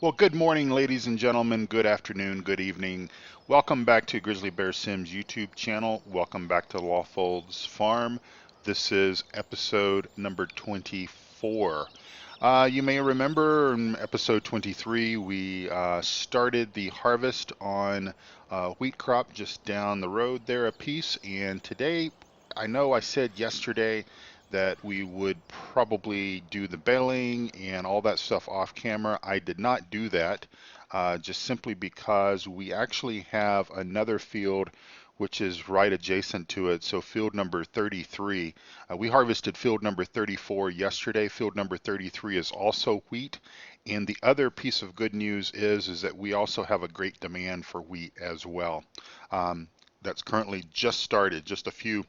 Well, good morning, ladies and gentlemen. Good afternoon, good evening. Welcome back to Grizzly Bear Sims YouTube channel. Welcome back to Lawfolds Farm. This is episode number 24. You may remember in episode 23, we started the harvest on wheat crop just down the road there a piece. And today, I know I said yesterday that we would probably do the baling and all that stuff off camera. I did not do that just simply because we actually have another field which is right adjacent to it. So field number 33, we harvested field number 34 yesterday. Field number 33 is also wheat. And the other piece of good news is that we also have a great demand for wheat as well. That's currently just started, just a few.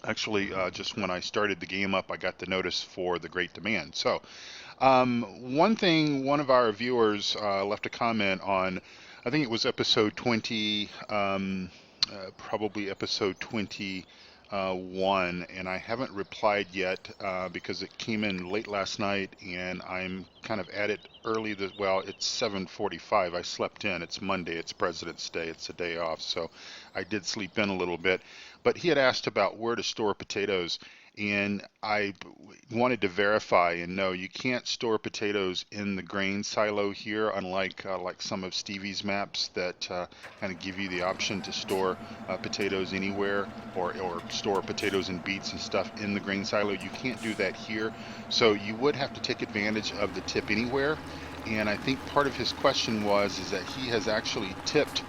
Actually, just when I started the game up, I got the notice for the great demand. So, one thing, one of our viewers left a comment on, I think it was episode 20, probably episode 21, and I haven't replied yet because it came in late last night, and I'm kind of at it early. Well, it's 7:45. I slept in. It's Monday. It's President's Day. It's a day off, so I did sleep in a little bit. But he had asked about where to store potatoes, and I wanted to verify and know you can't store potatoes in the grain silo here, unlike like some of Stevie's maps that kind of give you the option to store potatoes anywhere, or store potatoes and beets and stuff in the grain silo. You can't do that here, so you would have to take advantage of the tip anywhere. And I think part of his question is that he has actually tipped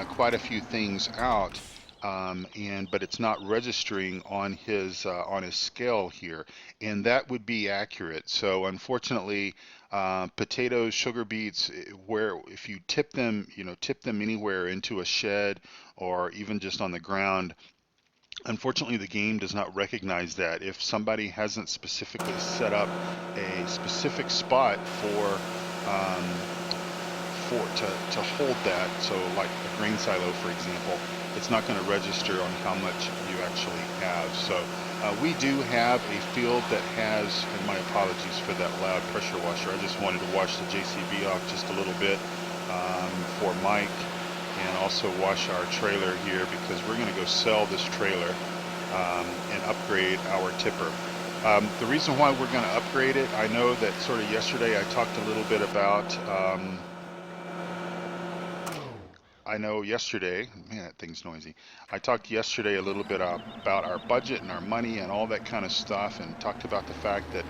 quite a few things out, but it's not registering on his scale here, and that would be accurate. So unfortunately, potatoes, sugar beets, where if you tip them, tip them anywhere into a shed or even just on the ground. Unfortunately, the game does not recognize that. If somebody hasn't specifically set up a specific spot um, to hold that, so like a grain silo, for example, it's not going to register on how much you actually have. So we do have a field that has, and my apologies for that loud pressure washer. I just wanted to wash the JCB off just a little bit for Mike, and also wash our trailer here because we're going to go sell this trailer and upgrade our tipper. The reason why we're going to upgrade it, I know that sort of yesterday I talked a little bit about, man, that thing's noisy. I talked yesterday a little bit about our budget and our money and all that kind of stuff, and talked about the fact that,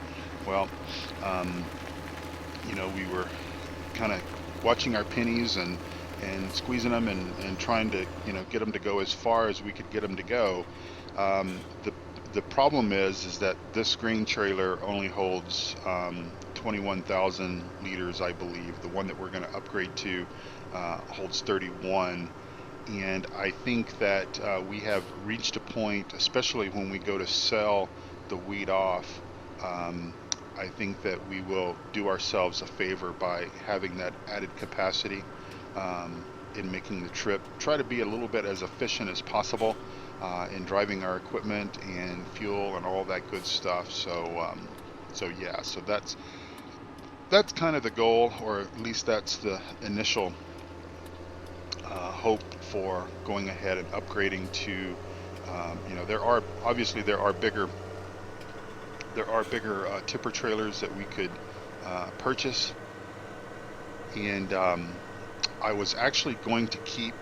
well, um, we were kind of watching our pennies and squeezing them and trying to, get them to go as far as we could get them to go. The problem is that this grain trailer only holds 21,000 liters, I believe. The one that we're going to upgrade to holds 31. And I think that we have reached a point, especially when we go to sell the wheat off. I think that we will do ourselves a favor by having that added capacity in making the trip. Try to be a little bit as efficient as possible in driving our equipment and fuel and all that good stuff. So yeah, so that's kind of the goal, or at least that's the initial hope for going ahead and upgrading to. There are obviously there are bigger tipper trailers that we could purchase, and I was actually going to keep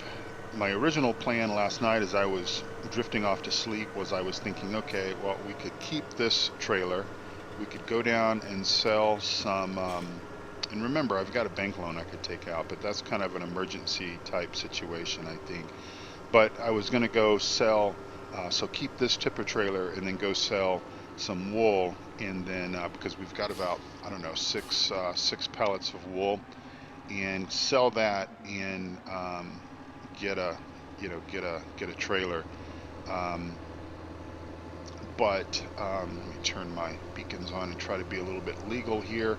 my original plan last night as I was drifting off to sleep. I was thinking, okay, well, we could keep this trailer, we could go down and sell some, and remember, I've got a bank loan I could take out, but that's kind of an emergency type situation, I think. But I was going to go sell, so keep this tipper trailer and then go sell some wool, and then because we've got about, I don't know, six pallets of wool, and sell that and get a get a trailer. Um, but let me turn my beacons on and try to be a little bit legal here.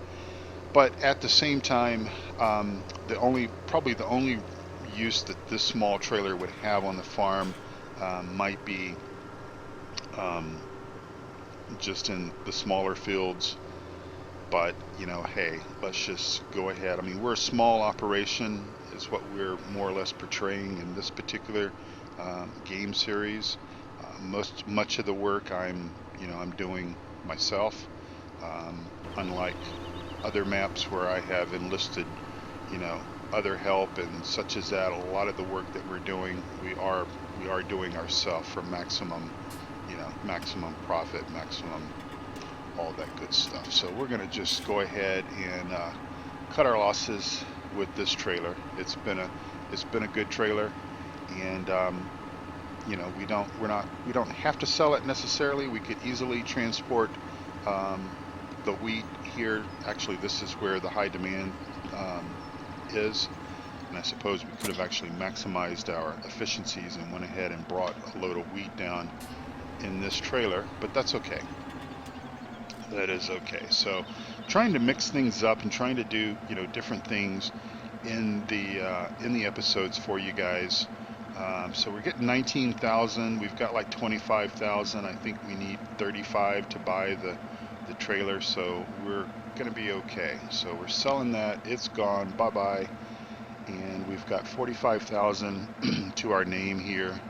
But at the same time, probably the only use that this small trailer would have on the farm might be just in the smaller fields But, you know, hey, let's just go ahead. I mean, we're a small operation, is what we're more or less portraying in this particular game series. Much of the work I'm doing myself, unlike other maps where I have enlisted, you know, other help and such as that. A lot of the work that we're doing, we are doing ourselves for maximum, maximum profit, maximum all that good stuff. So we're going to just go ahead and cut our losses with this trailer. It's been a good trailer, and we don't have to sell it necessarily. We could easily transport the wheat here. Actually, this is where the high demand is, and I suppose we could have actually maximized our efficiencies and went ahead and brought a load of wheat down in this trailer, but that's okay. That is okay. So trying to mix things up and trying to do, different things in the episodes for you guys. So we're getting 19,000. We've got like 25,000. I think we need 35 to buy the trailer, so we're gonna be okay. So we're selling that. It's gone. Bye bye. And we've got 45,000 to our name here.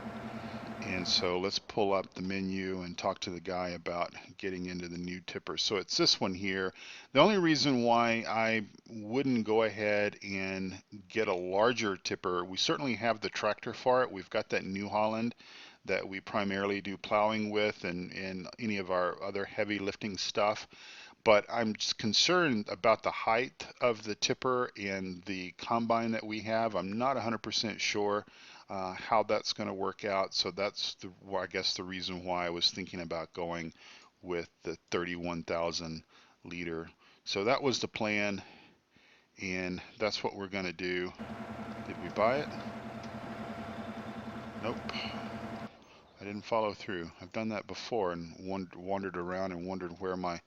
And so let's pull up the menu and talk to the guy about getting into the new tipper. So it's this one here. The only reason why I wouldn't go ahead and get a larger tipper, we certainly have the tractor for it. We've got that New Holland that we primarily do plowing with and any of our other heavy lifting stuff. But I'm just concerned about the height of the tipper and the combine that we have. I'm not 100% sure how that's going to work out. So that's I guess the reason why I was thinking about going with the 31,000 liter. So that was the plan, and that's what we're going to do. Did we buy it? Nope. I didn't follow through. I've done that before and wandered around and wondered where my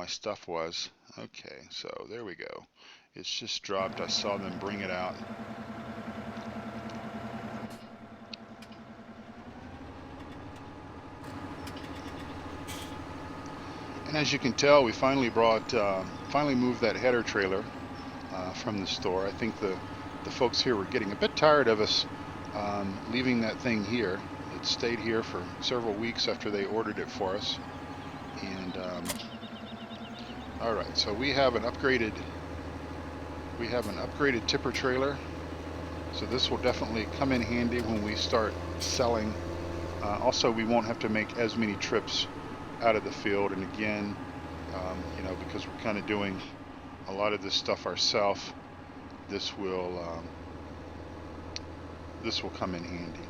stuff was. Okay, so there we go. It's just dropped. I saw them bring it out. And as you can tell, we finally moved that header trailer from the store. I think the folks here were getting a bit tired of us leaving that thing here. It stayed here for several weeks after they ordered it for us. And all right, so we have an upgraded tipper trailer. So this will definitely come in handy when we start selling. Also, we won't have to make as many trips out of the field, and again, because we're kind of doing a lot of this stuff ourselves, this will come in handy.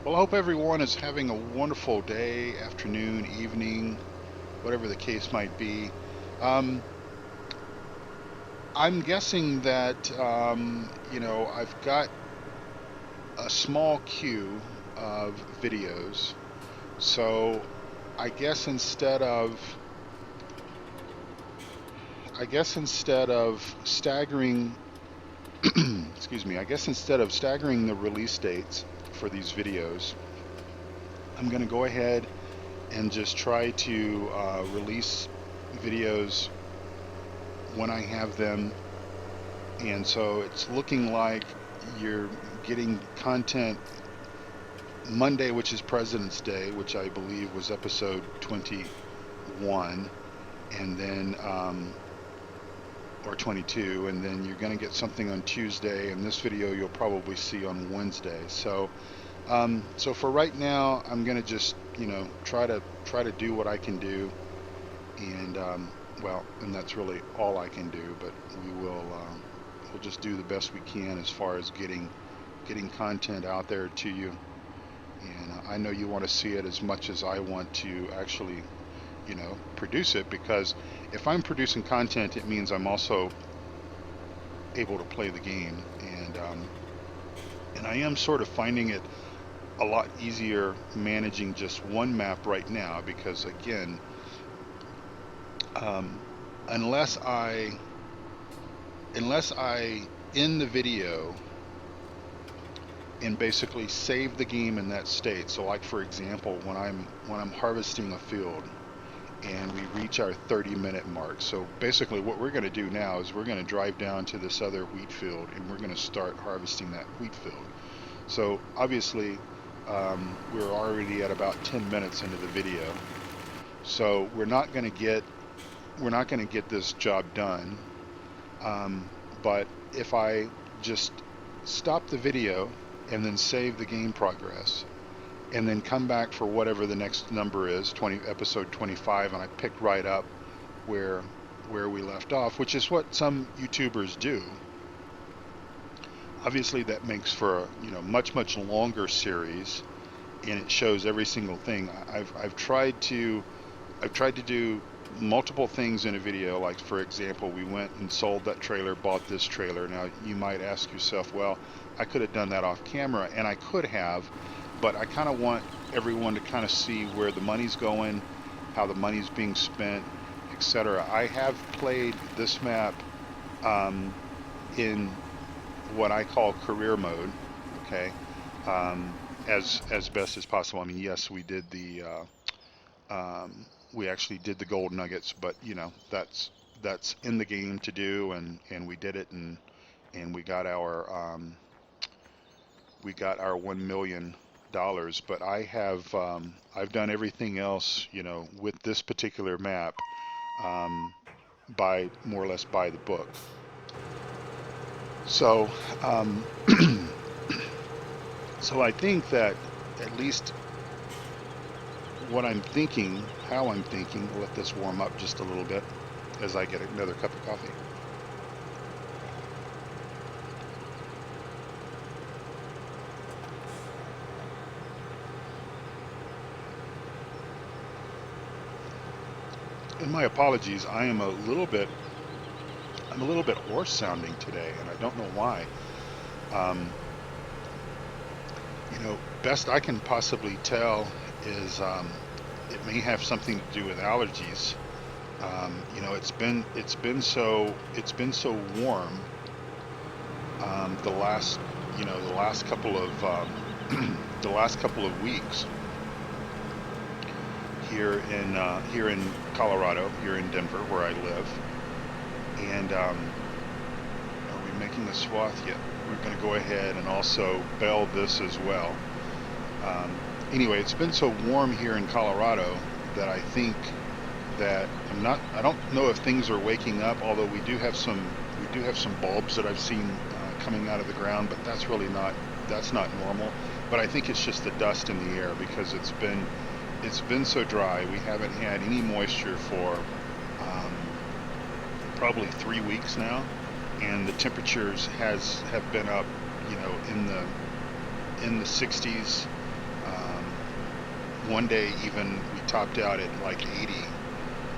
Well, I hope everyone is having a wonderful day, afternoon, evening, whatever the case might be. I'm guessing that I've got a small queue of videos. So I guess instead of staggering excuse me, I guess instead of staggering the release dates for these videos, I'm going to go ahead and just try to release videos when I have them. And so it's looking like you're getting content Monday, which is President's Day, which I believe was episode 21, and then or 22, and then you're going to get something on Tuesday, and this video you'll probably see on Wednesday. So so for right now, I'm going to just try to do what I can do, and and that's really all I can do. But we'll just do the best we can as far as getting content out there to you. And I know you want to see it as much as I want to actually, produce it, because if I'm producing content, it means I'm also able to play the game. And I am sort of finding it a lot easier managing just one map right now, because again, unless I end the video and basically save the game in that state. So like for example, when I'm harvesting a field and we reach our 30-minute mark. So basically what we're going to do now is we're going to drive down to this other wheat field and we're going to start harvesting that wheat field. So obviously we're already at about 10 minutes into the video. So we're not going to get this job done. But if I just stop the video and then save the game progress and then come back for whatever the next number is, episode 25, and I pick right up where we left off, which is what some YouTubers do. Obviously that makes for a much longer series, and it shows every single thing. I've tried to do multiple things in a video. Like for example, we went and sold that trailer, bought this trailer. Now you might ask yourself, well, I could have done that off camera, and I could have, but I kind of want everyone to kind of see where the money's going, how the money's being spent, etc. I have played this map in what I call career mode, okay, as best as possible. I mean, yes, we did the we actually did the gold nuggets, but that's in the game to do, and we did it, and we got our $1 million. But I've done everything else, with this particular map, by more or less by the book. So so I think that at least what I'm thinking, how I'm thinking, we'll let this warm up just a little bit as I get another cup of coffee. And my apologies, I'm a little bit hoarse sounding today, and I don't know why. Best I can possibly tell is it may have something to do with allergies. It's been so warm the last couple of weeks here in Colorado, here in Denver, where I live. And are we making a swath yet? We're going to go ahead and also bale this as well. Anyway, it's been so warm here in Colorado that I think that I don't know if things are waking up, although we do have some bulbs that I've seen coming out of the ground, but that's not normal. But I think it's just the dust in the air, because it's been so dry. We haven't had any moisture for probably 3 weeks now, and the temperatures have been up, in the 60s. One day even we topped out at like 80,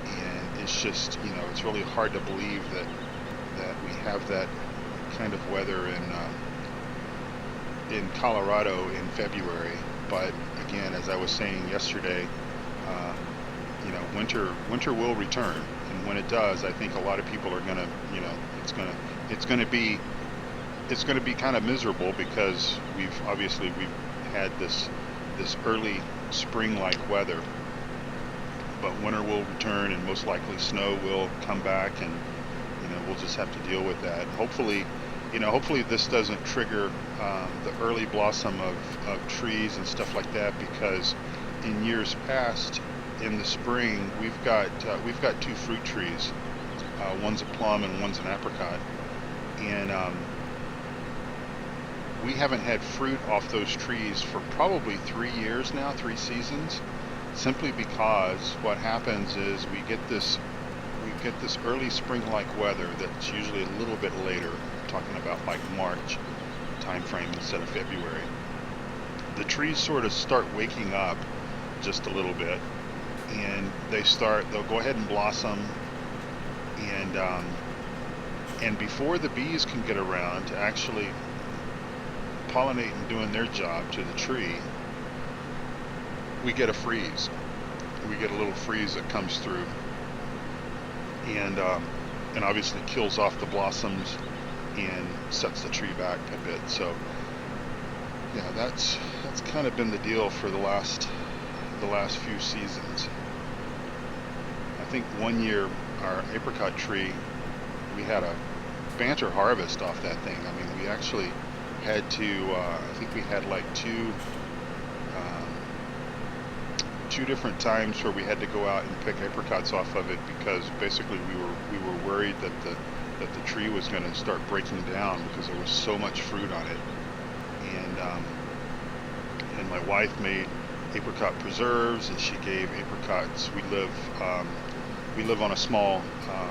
and it's just, it's really hard to believe that we have that kind of weather in Colorado in February. But again, as I was saying yesterday, winter will return, and when it does, I think a lot of people are gonna, it's gonna be kind of miserable, because we've had this early spring-like weather, but winter will return, and most likely snow will come back, and we'll just have to deal with that. Hopefully this doesn't trigger the early blossom of trees and stuff like that, because in years past, in the spring, we've got 2 fruit trees. One's a plum and one's an apricot, and we haven't had fruit off those trees for probably 3 years now, 3 seasons, simply because what happens is we get this early spring-like weather that's usually a little bit later. I'm talking about like March time frame instead of February. The trees sort of start waking up just a little bit, and they'll go ahead and blossom, and before the bees can get around to actually pollinating, doing their job to the tree, we get a freeze. We get a little freeze that comes through, and obviously kills off the blossoms and sets the tree back a bit. So yeah, that's kind of been the deal for the last few seasons. I think one year our apricot tree, we had a banter harvest off that thing. I mean, we actually had to, I think we had like two different times where we had to go out and pick apricots off of it, because basically we were worried that the tree was going to start breaking down because there was so much fruit on it. And my wife made apricot preserves, and she gave apricots. We live on a small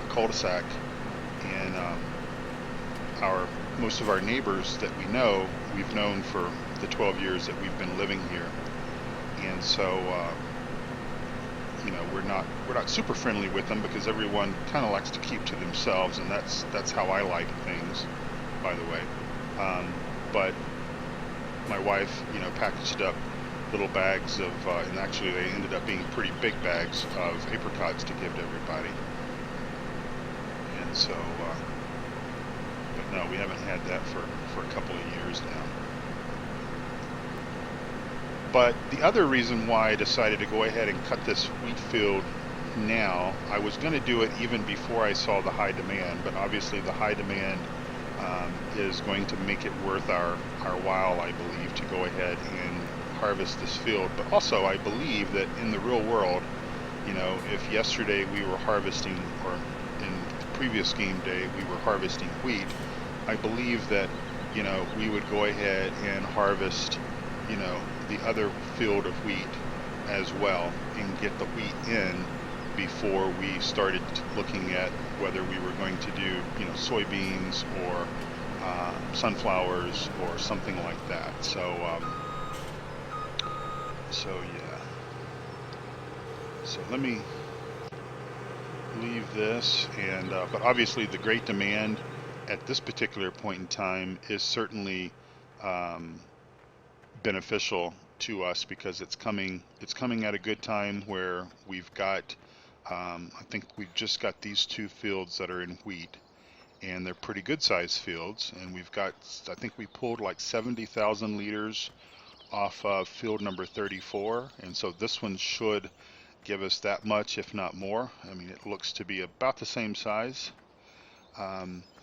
cul-de-sac, and most of our neighbors that we know, we've known for the 12 years that we've been living here. And so you know, we're not super friendly with them, because everyone kind of likes to keep to themselves, and that's how I like things, by the way. But my wife, you know, packaged up little bags of, and actually they ended up being pretty big bags of apricots to give to everybody. And so, but no, we haven't had that for a couple of years now. But the other reason why I decided to go ahead and cut this wheat field now, I was going to do it even before I saw the high demand, but obviously the high demand is going to make it worth our while, I believe, to go ahead and harvest this field. But also I believe that in the real world, you know, if yesterday we were harvesting, or in the previous game day we were harvesting wheat, I believe that, you know, we would go ahead and harvest, you know, the other field of wheat as well, and get the wheat in before we started looking at whether we were going to do, you know, soybeans or sunflowers or something like that. So yeah. So let me leave this, and but obviously the great demand at this particular point in time is certainly beneficial to us, because it's coming at a good time where we've got I think we've just got these two fields that are in wheat, and they're pretty good sized fields, and we've got, I think we pulled like 70,000 liters off of field number 34, and so this one should give us that much, if not more. I mean, it looks to be about the same size.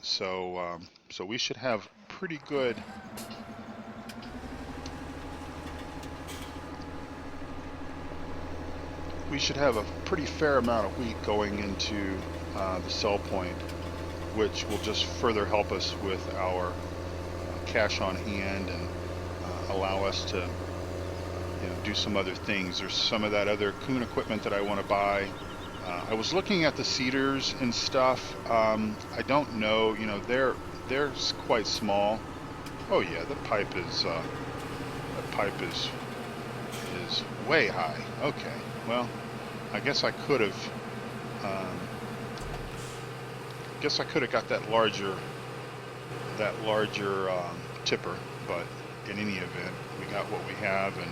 So we should have pretty good, we should have a pretty fair amount of wheat going into the sell point, which will just further help us with our cash on hand, and allow us to, you know, do some other things. There's some of that other coon equipment that I want to buy. I was looking at the seeders and stuff. I don't know, you know, they're quite small. Oh yeah, the pipe is way high. Okay, well, I guess I could have got that larger tipper, but in any event, we got what we have, and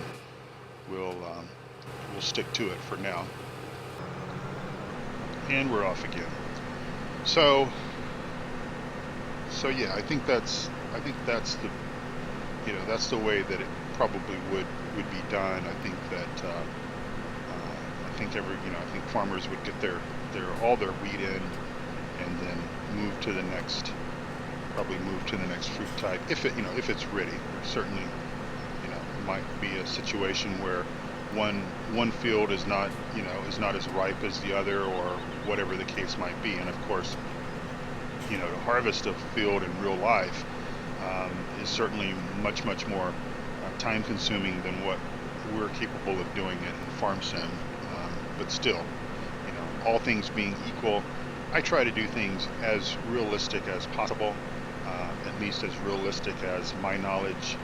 we'll stick to it for now. And we're off again. So yeah, I think that's the, you know, that's the way that it probably would be done. I think that I think farmers would get all their wheat in, and then move to the next fruit type, if it's ready. Certainly, you know, might be a situation where one field is not as ripe as the other, or whatever the case might be. And of course, you know, to harvest a field in real life is certainly much more time consuming than what we're capable of doing it in Farm Sim. But still, you know, all things being equal, I try to do things as realistic as possible, at least as realistic as my knowledge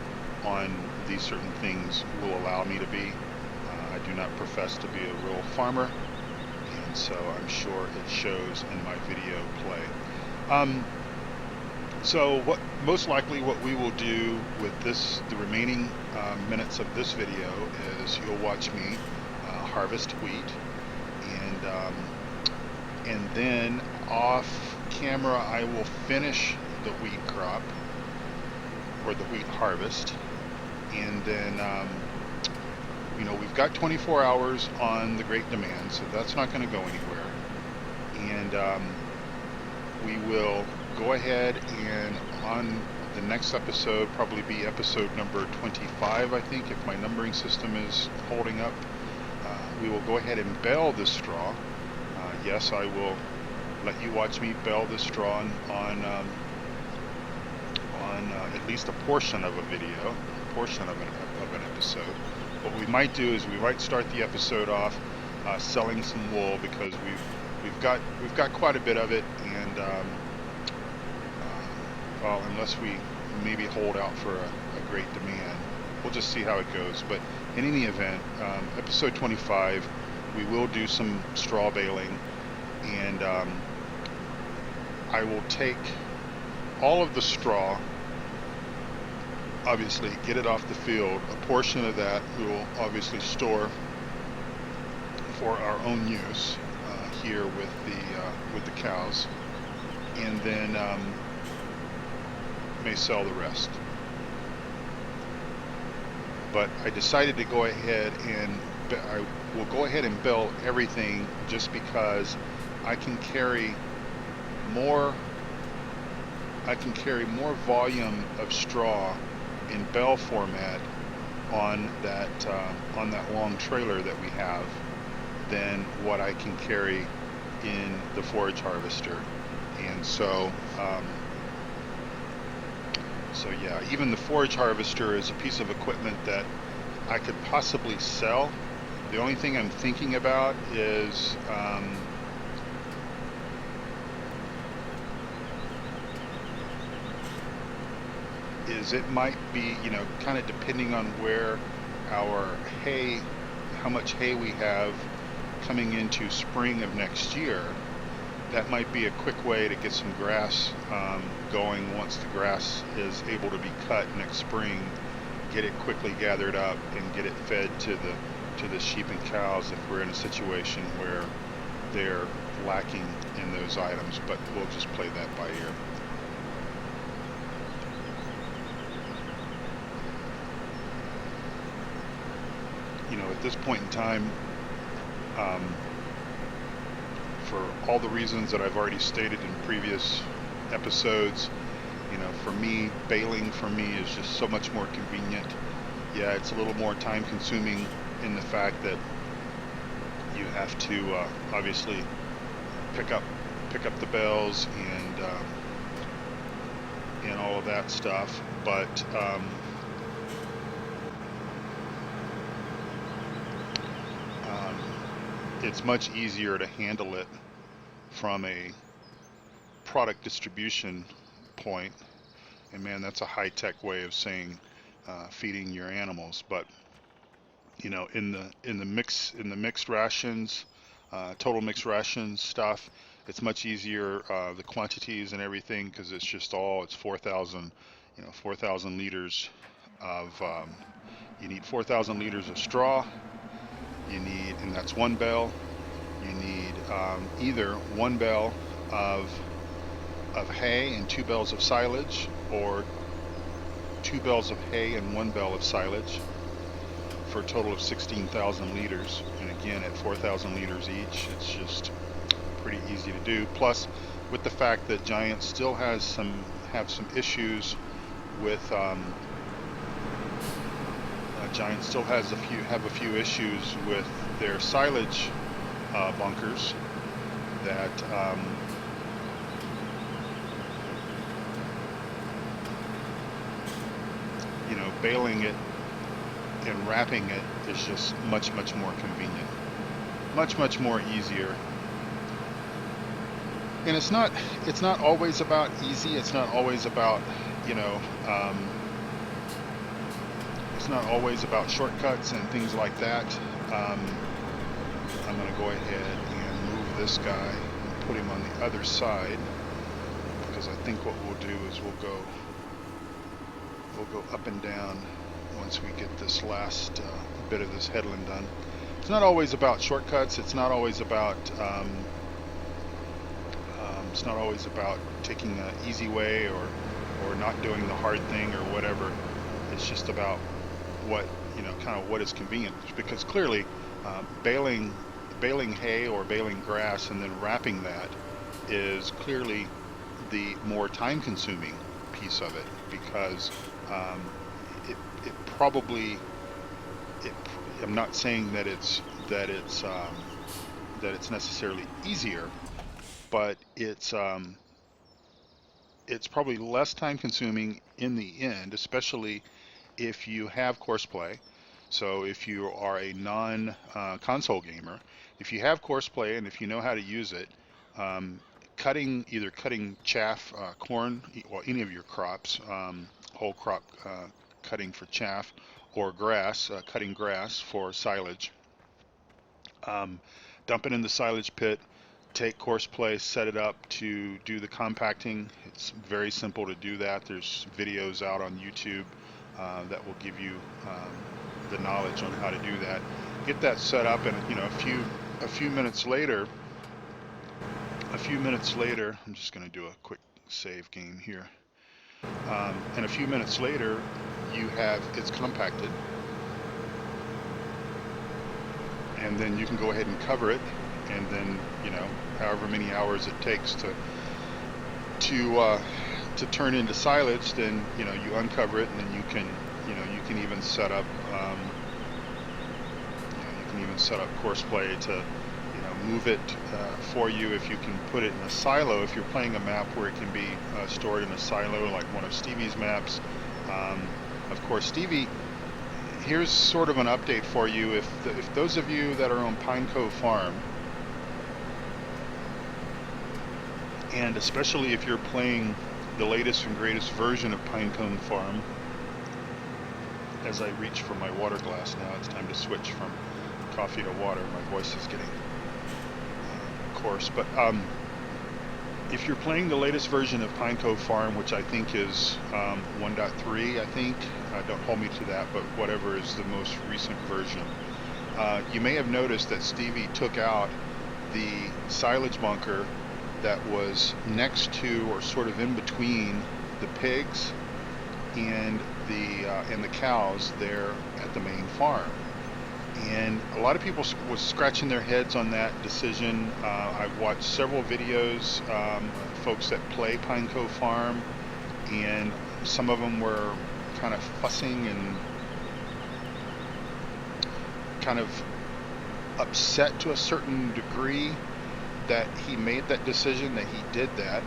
on these certain things will allow me to be. I do not profess to be a real farmer, and so I'm sure it shows in my video play. So most likely what we will do with the remaining minutes of this video is you'll watch me harvest wheat, and then off camera I will finish the wheat crop, or the wheat harvest, and then you know, we've got 24 hours on the Great Demand, so that's not going to go anywhere. And we will go ahead and on the next episode, probably be episode number 25, I think, if my numbering system is holding up. We will go ahead and bale this straw. Yes, I will let you watch me bale this straw on at least a portion of a video, a portion of an episode. What we might do is we might start the episode off selling some wool, because we've got quite a bit of it, and well, unless we maybe hold out for a great demand, we'll just see how it goes. But in any event, episode 25, we will do some straw baling, and I will take all of the straw, obviously get it off the field. A portion of that we will obviously store for our own use here with the cows, and then may sell the rest. But I decided to go ahead and I will go ahead and bale everything, just because I can carry more volume of straw in bale format on that long trailer that we have than what I can carry in the forage harvester. And so yeah, even the forage harvester is a piece of equipment that I could possibly sell. The only thing I'm thinking about is it might be, you know, kind of depending on where our hay, how much hay we have coming into spring of next year, that might be a quick way to get some grass going once the grass is able to be cut next spring. Get it quickly gathered up and get it fed to the sheep and cows if we're in a situation where they're lacking in those items. But we'll just play that by ear. You know, at this point in time, for all the reasons that I've already stated in previous episodes, you know, for me, baling for me is just so much more convenient. Yeah, it's a little more time consuming in the fact that you have to obviously pick up the bales and all of that stuff, but it's much easier to handle it from a product distribution point. And man, that's a high-tech way of saying feeding your animals. But you know, in the mixed rations, total mixed rations stuff, it's much easier, the quantities and everything, because it's 4,000, you know, 4,000 liters of you need 4,000 liters of straw. You need, and that's one bale. You need either one bale of hay and 2 bales of silage, or 2 bales of hay and 1 bale of silage, for a total of 16,000 liters. And again, at 4,000 liters each, it's just pretty easy to do. Plus, with the fact that Giant still have some issues with Giant still have a few issues with their silage bunkers that you know, baling it and wrapping it is just much more convenient, much more easier. And it's not always about easy. It's not always about, you know, it's not always about shortcuts and things like that. I'm going to go ahead and move this guy and put him on the other side, because I think what we'll do is we'll go up and down once we get this last bit of this headland done. It's not always about shortcuts. It's not always about taking the easy way or not doing the hard thing or whatever. It's just about what, kind of what is convenient, because clearly baling hay or baling grass and then wrapping that is clearly the more time consuming piece of it, because it probably, it, I'm not saying that it's necessarily easier, but it's probably less time consuming in the end, especially if you have course play. So if you are a non-console gamer, if you have course play and if you know how to use it, um, either cutting chaff, corn, or any of your crops, whole crop cutting for chaff, or grass, cutting grass for silage, um, dump it in the silage pit, take course play, set it up to do the compacting. It's very simple to do that. There's videos out on YouTube that will give you the knowledge on how to do that. Get that set up, and a few minutes later, I'm just going to do a quick save game here. And a few minutes later, it's compacted, and then you can go ahead and cover it, and then however many hours it takes to turn into silage, then you uncover it, and then you can even set up course play to move it for you. If you can put it in a silo, if you're playing a map where it can be stored in a silo, like one of Stevie's maps. Of course, Stevie, here's sort of an update for you. If those of you that are on Pine Cove Farm, and especially if you're playing the latest and greatest version of Pinecone Farm, as I reach for my water glass now, it's time to switch from coffee to water. My voice is getting coarse. But if you're playing the latest version of Pine Cove Farm, which I think is 1.3, I think, don't hold me to that, but whatever is the most recent version, you may have noticed that Stevie took out the silage bunker that was next to, or sort of in between, the pigs and the cows there at the main farm. And a lot of people was scratching their heads on that decision. I've watched several videos, folks that play Pine Cove Farm, and some of them were kind of fussing and kind of upset to a certain degree that he made that decision, that he did that.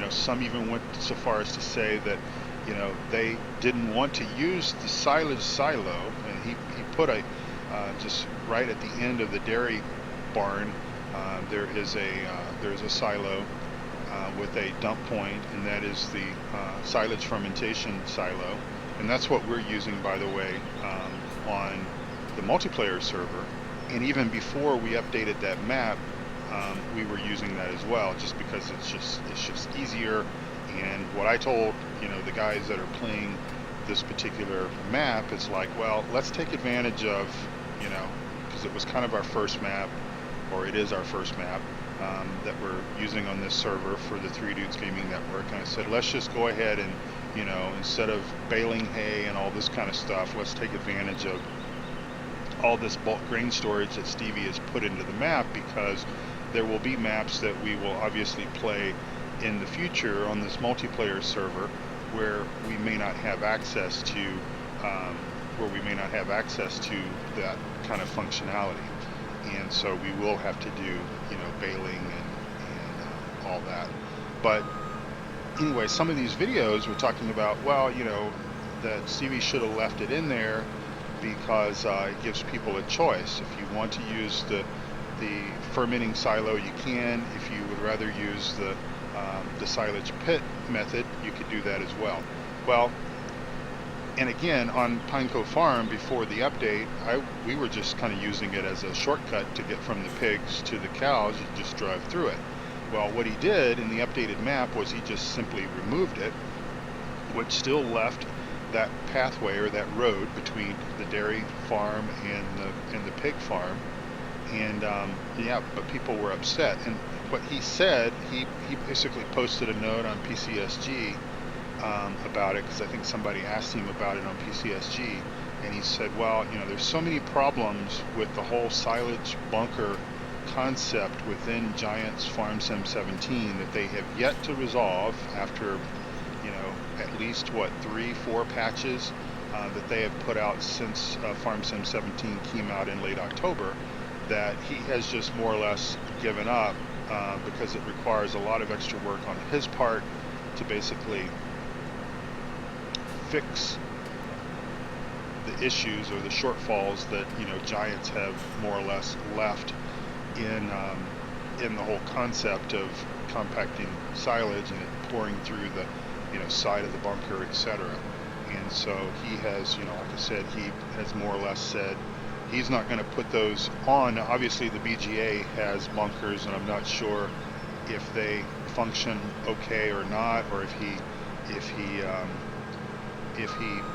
Some even went so far as to say that they didn't want to use the silage silo, and he put just right at the end of the dairy barn, there's a silo with a dump point, and that is the silage fermentation silo, and that's what we're using, by the way, on the multiplayer server. And even before we updated that map, we were using that as well, just because it's just easier. And what I told the guys that are playing this particular map is like, well, let's take advantage of, because it was kind of our first map, or it is our first map that we're using on this server for the Three Dudes Gaming Network. And I said, let's just go ahead and instead of baling hay and all this kind of stuff, let's take advantage of all this bulk grain storage that Stevie has put into the map, because there will be maps that we will obviously play in the future on this multiplayer server where we may not have access to that kind of functionality, and so we will have to do baling and all that. But anyway, some of these videos were talking about, well, that Stevie should have left it in there because it gives people a choice. If you want to use the fermenting silo, you can. If you would rather use the silage pit method, you could do that as well. Well, and again, on Pine Cove Farm, before the update, we were just kind of using it as a shortcut to get from the pigs to the cows. You just drive through it. Well, what he did in the updated map was he just simply removed it, which still left that pathway, or that road, between the dairy farm and the pig farm. And but people were upset. And what he said, he basically posted a note on PCSG about it, because I think somebody asked him about it on PCSG, and he said, well, you know, there's so many problems with the whole silage bunker concept within Giants Farm Sim 17 that they have yet to resolve after, you know, at least what, 3-4 patches that they have put out since Farm Sim 17 came out in late October, that he has just more or less given up because it requires a lot of extra work on his part to basically fix the issues or the shortfalls that, you know, Giants have more or less left in the whole concept of compacting silage and it pouring through the, you know, side of the bunker, etc. And so he has, you know, like I said, he has more or less said he's not going to put those on. Now, obviously the BGA has bunkers, and I'm not sure if they function okay or not, or if he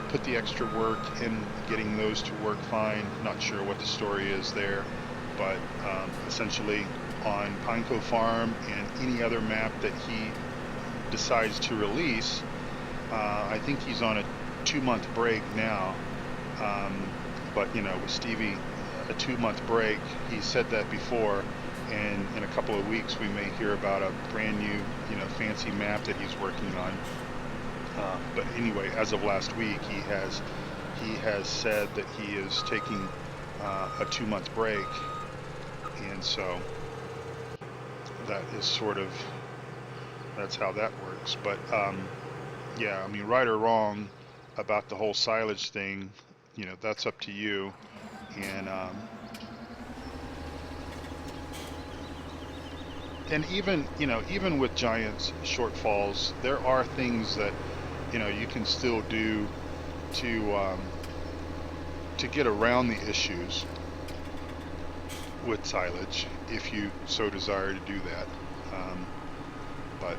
put the extra work in getting those to work fine. Not sure what the story is there, but essentially on Pineco Farm and any other map that he decides to release, I think he's on a 2-month break now, but you know, with Stevie, a 2-month break, he said that before, and in a couple of weeks we may hear about a brand new, you know, fancy map that he's working on. But anyway, as of last week, he has said that he is taking a 2-month break, and so that is sort of, that's how that works. But yeah, I mean, right or wrong about the whole silage thing, you know, that's up to you. And even, you know, even with Giants shortfalls, there are things that, you know, you can still do to get around the issues with silage if you so desire to do that. But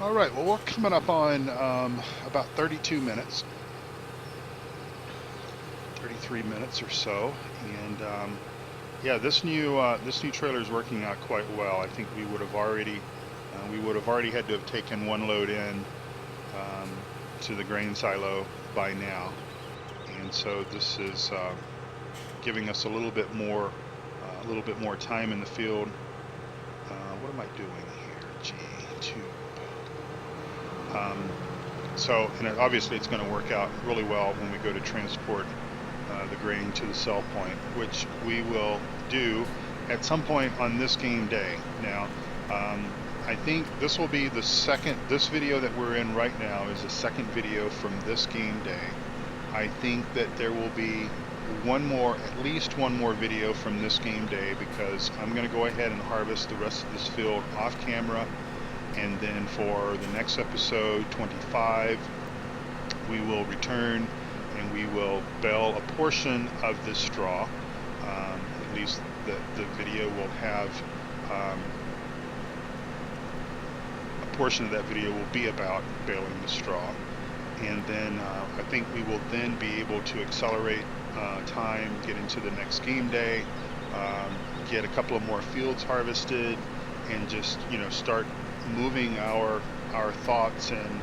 all right, well, we're coming up on about 32 minutes, 33 minutes or so, and yeah, this new trailer is working out quite well. I think we would have already had to have taken one load in to the grain silo by now, and so this is giving us a little bit more time in the field. What am I doing here? G2. So, and obviously it's going to work out really well when we go to transport the grain to the sell point, which we will do at some point on this game day. Now, I think this will be this video that we're in right now is the second video from this game day. I think that there will be at least one more video from this game day, because I'm going to go ahead and harvest the rest of this field off camera. And then for the next episode, 25, we will return and we will bale a portion of this straw. At least the video will have, a portion of that video will be about baling the straw. And then I think we will then be able to accelerate time, get into the next game day, get a couple of more fields harvested, and just, you know, start moving our thoughts and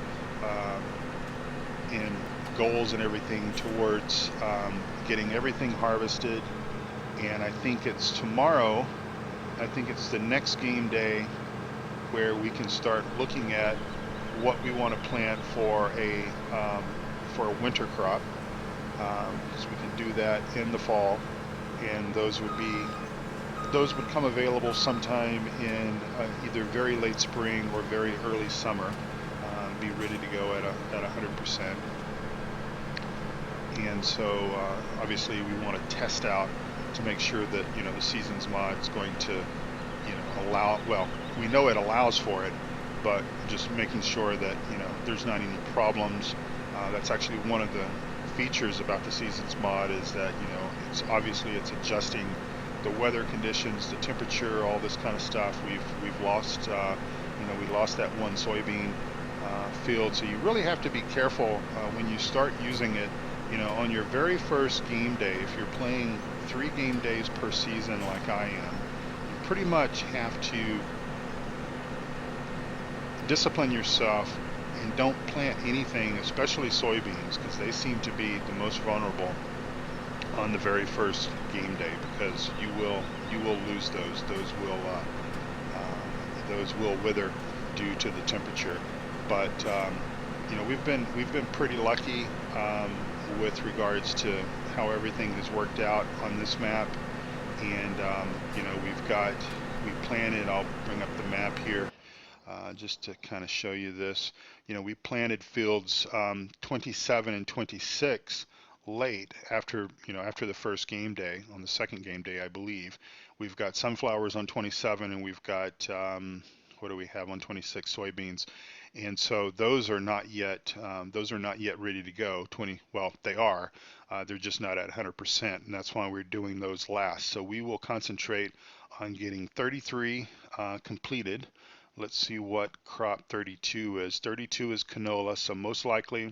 goals and everything towards getting everything harvested. And I think it's tomorrow, I think it's the next game day, where we can start looking at what we want to plant for a winter crop, because we can do that in the fall, and those would come available sometime in either very late spring or very early summer, be ready to go at 100%. And so obviously we want to test out to make sure that, you know, the seasons mod is going to, you know, allow, well, we know it allows for it, but just making sure that, you know, there's not any problems. That's actually one of the features about the seasons mod, is that, you know, it's adjusting the weather conditions, the temperature, all this kind of stuff. We've lost, you know, we lost that one soybean field. So you really have to be careful when you start using it. You know, on your very first game day, if you're playing 3 game days per season like I am, you pretty much have to discipline yourself and don't plant anything, especially soybeans, because they seem to be the most vulnerable on the very first game day, because you will lose those. Those will wither due to the temperature. But you know, we've been pretty lucky with regards to how everything has worked out on this map. And you know, we planted. I'll bring up the map here just to kind of show you this. You know, we planted fields 27 and 26 late after the first game day. On the second game day, I believe, we've got sunflowers on 27, and we've got what do we have on 26? Soybeans. And so those are not yet ready to go. Well, they are. They're just not at 100%, and that's why we're doing those last. So we will concentrate on getting 33 completed. Let's see what crop 32 is. 32 is canola, so most likely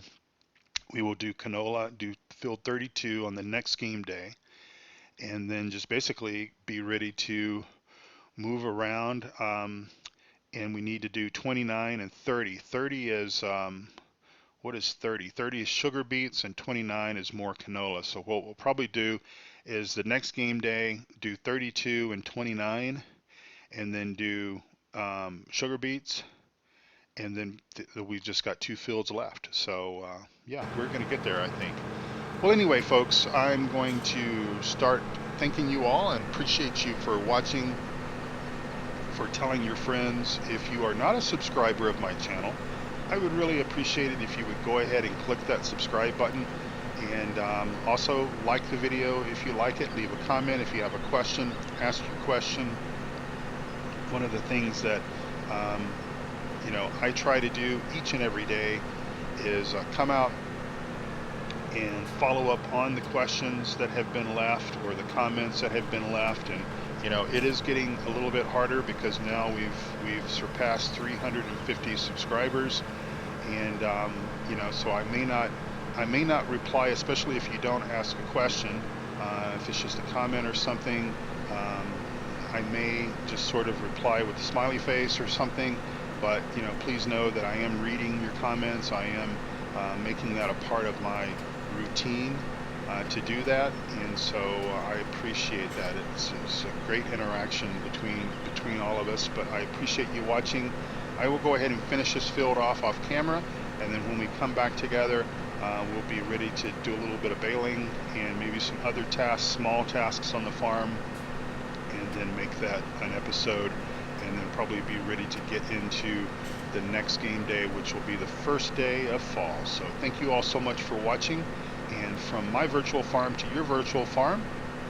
we will do canola, do field 32 on the next game day, and then just basically be ready to move around. And we need to do 29 and 30. 30 is, what is 30? 30 is sugar beets, and 29 is more canola. So what we'll probably do is the next game day, do 32 and 29, and then do sugar beets, and then we've just got 2 fields left. So yeah, we're going to get there, I think. Well, anyway, folks, I'm going to start thanking you all and appreciate you for watching, for telling your friends. If you are not a subscriber of my channel, I would really appreciate it if you would go ahead and click that subscribe button, and also like the video if you like it. Leave a comment if you have a question, ask your question. One of the things that you know, I try to do each and every day is come out and follow up on the questions that have been left, or the comments that have been left. And you know, it is getting a little bit harder because now we've surpassed 350 subscribers, and you know, so I may not reply, especially if you don't ask a question. If it's just a comment or something, I may just sort of reply with a smiley face or something. But you know, please know that I am reading your comments. I am making that a part of my routine to do that, and so I appreciate that. It's a great interaction between all of us. But I appreciate you watching. I will go ahead and finish this field off camera, and then when we come back together, we'll be ready to do a little bit of baling and maybe some other tasks, small tasks on the farm, and then make that an episode, and then probably be ready to get into the next game day, which will be the first day of fall. So thank you all so much for watching, and from my virtual farm to your virtual farm,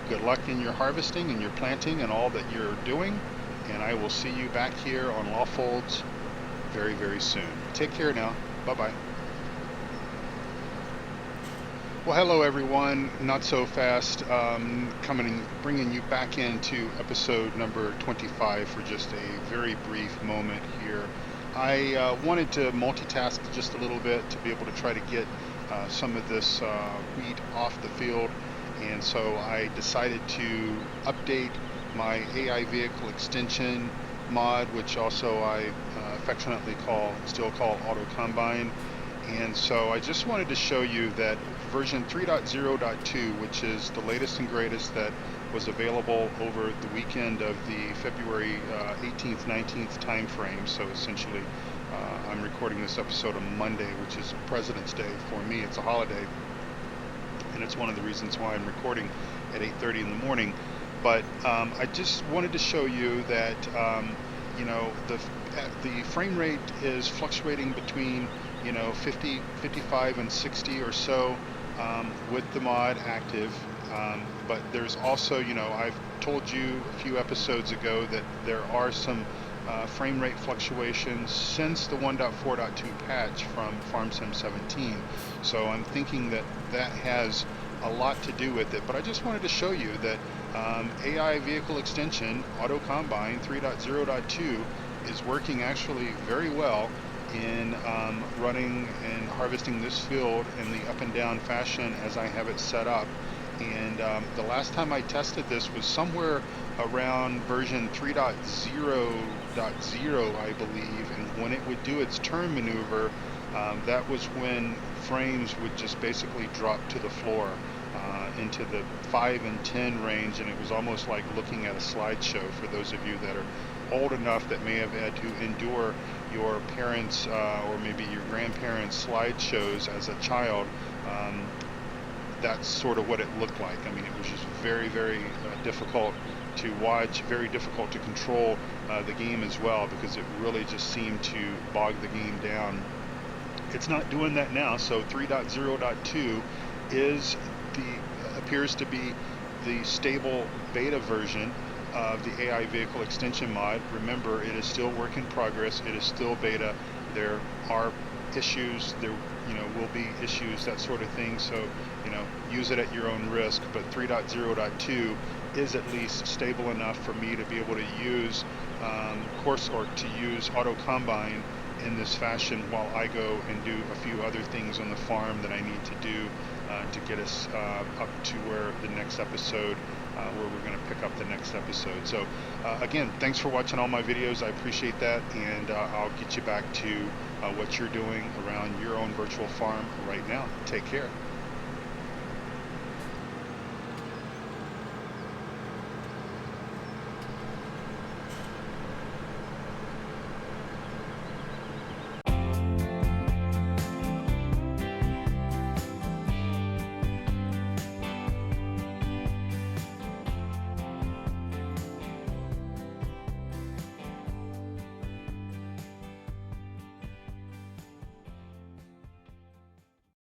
good luck in your harvesting and your planting and all that you're doing, and I will see you back here on Lawfolds very, very soon. Take care now. Bye-bye. Well, hello everyone. Not so fast. Bringing you back into episode number 25 for just a very brief moment here. I wanted to multitask just a little bit to be able to try to get some of this wheat off the field, and so I decided to update my AI vehicle extension mod, which also I affectionately still call Auto Combine. And so I just wanted to show you that version 3.0.2, which is the latest and greatest that was available over the weekend of the February 18th, 19th time frame. So essentially, I'm recording this episode on Monday, which is President's Day. For me, it's a holiday, and it's one of the reasons why I'm recording at 8:30 in the morning. But I just wanted to show you that you know, the frame rate is fluctuating between 50, 55, and 60 or so with the mod active. But there's also, I've told you a few episodes ago that there are some frame rate fluctuations since the 1.4.2 patch from FarmSim 17. So I'm thinking that that has a lot to do with it. But I just wanted to show you that AI Vehicle Extension Auto Combine 3.0.2 is working actually very well in running and harvesting this field in the up and down fashion as I have it set up. And the last time I tested this was somewhere around version 3.0.0, I believe, and when it would do its turn maneuver, that was when frames would just basically drop to the floor into the 5 and 10 range, and it was almost like looking at a slideshow for those of you that are old enough that may have had to endure your parents or maybe your grandparents' slideshows as a child. That's sort of what it looked like. I mean, it was just very, very difficult to watch, very difficult to control the game as well, because it really just seemed to bog the game down. It's not doing that now, so 3.0.2 appears to be the stable beta version of the AI vehicle extension mod. Remember, it is still work in progress. It is still beta. There are issues. There, will be issues, that sort of thing. So, use it at your own risk. But 3.0.2 is at least stable enough for me to be able to use to use auto combine in this fashion while I go and do a few other things on the farm that I need to do to get us up to where the next episode, where we're going to pick up the next episode. So again, thanks for watching all my videos. I appreciate that, and I'll get you back to what you're doing around your own virtual farm right now. Take care.